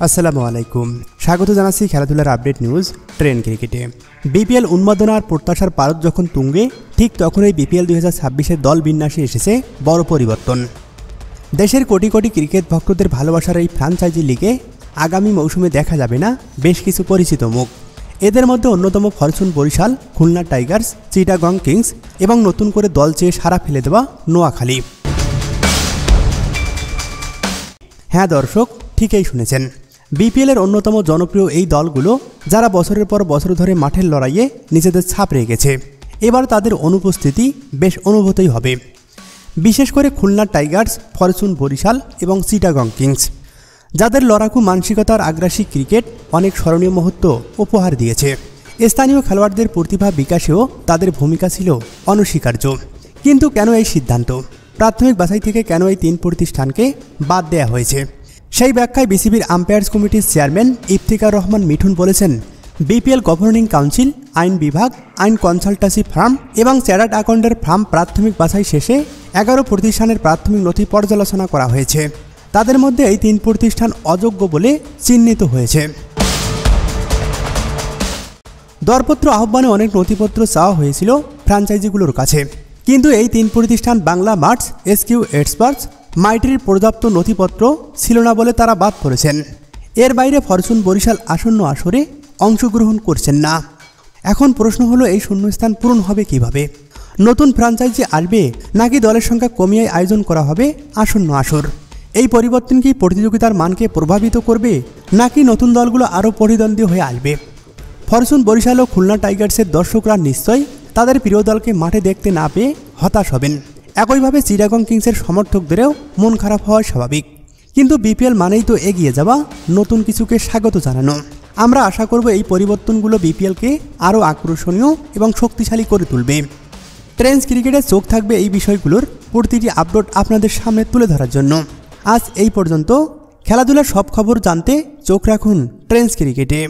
আসসালামু আলাইকুম, স্বাগত জানাচ্ছি খেলাধুলার আপডেট নিউজ ট্রেন ক্রিকেটে। বিপিএল উন্মাদনা আর প্রত্যাশার পারদ যখন তুঙ্গে, ঠিক তখনই বিপিএল 2026-এর দল বিন্যাসে এসেছে বড় পরিবর্তন। দেশের কোটি কোটি ক্রিকেট ভক্তদের ভালোবাসার এই ফ্র্যাঞ্চাইজি লিগে আগামী মৌসুমে দেখা যাবে না বেশ কিছু পরিচিত মুখ। এদের মধ্যে অন্যতম Fortune Barishal, Khulna Tigers, Chittagong Kings এবং নতুন করে দল চেয়ে সাড়া ফেলে দেওয়া নোয়াখালী। হ্যাঁ দর্শক, ঠিকই শুনেছেন, বিপিএলের অন্যতম জনপ্রিয় এই দলগুলো যারা বছরের পর বছর ধরে মাঠের লড়াইয়ে নিজেদের ছাপ রেখেছে, এবার তাদের অনুপস্থিতি বেশ অনুভূতই হবে। বিশেষ করে খুলনা টাইগার্স, ফরচুন বরিশাল এবং চিটাগং কিংস, যাদের লড়াকু মানসিকতার আগ্রাসী ক্রিকেট অনেক স্মরণীয় মুহূর্ত উপহার দিয়েছে। স্থানীয় খেলোয়াড়দের প্রতিভা বিকাশেও তাদের ভূমিকা ছিল অনস্বীকার্য। কিন্তু কেন এই সিদ্ধান্ত? প্রাথমিক বাছাই থেকে কেন এই তিন প্রতিষ্ঠানকে বাদ দেওয়া হয়েছে? সেই ব্যাখ্যায় বিসিবির আম্পায়ার্স কমিটির চেয়ারম্যান ইফতিকার রহমান মিঠুন বলেছেন, বিপিএল গভর্নিং কাউন্সিল, আইন বিভাগ, আইন কনসালটেন্সি ফার্ম এবং চ্যাটার্ড অ্যাকাউন্টেন্ট ফার্ম প্রাথমিক বাছাই শেষে 11 প্রতিষ্ঠানের প্রাথমিক নথি পর্যালোচনা করা হয়েছে। তাদের মধ্যে এই তিন প্রতিষ্ঠান অযোগ্য বলে চিহ্নিত হয়েছে। দরপত্র আহ্বানে অনেক নথিপত্র চাওয়া হয়েছিল ফ্র্যাঞ্চাইজিগুলোর কাছে, কিন্তু এই তিন প্রতিষ্ঠান বাংলা মার্টস, এসকিউ এক্সপার্টস, মাইটির পর্যাপ্ত নথিপত্র ছিল না বলে তারা বাদ পড়েছেন। এর বাইরে ফরচুন বরিশাল আসন্ন আসরে অংশগ্রহণ করছেন না। এখন প্রশ্ন হলো, এই শূন্যস্থান পূরণ হবে কিভাবে? নতুন ফ্র্যাঞ্চাইজি আসবে নাকি দলের সংখ্যা কমিয়ে আয়োজন করা হবে আসন্ন আসর? এই পরিবর্তন কি প্রতিযোগিতার মানকে প্রভাবিত করবে নাকি নতুন দলগুলো আরও প্রতিদ্বন্দ্বী হয়ে আসবে? ফরচুন বরিশাল ও খুলনা টাইগার্সের দর্শকরা নিশ্চয়ই তাদের প্রিয় দলকে মাঠে দেখতে না পেয়ে হতাশ হবেন। একইভাবে চিটাগং কিংসের সমর্থকদেরও মন খারাপ হওয়া স্বাভাবিক। কিন্তু বিপিএল মানেই তো এগিয়ে যাওয়া, নতুন কিছুকে স্বাগত জানানো। আমরা আশা করব এই পরিবর্তনগুলো বিপিএলকে আরও আকর্ষণীয় এবং শক্তিশালী করে তুলবে। ট্রেন্ডস ক্রিকেটে চোখ থাকবে এই বিষয়গুলোর প্রতিটি আপডেট আপনাদের সামনে তুলে ধরার জন্য। আজ এই পর্যন্ত। খেলাধুলার সব খবর জানতে চোখ রাখুন ট্রেন্ডস ক্রিকেটে।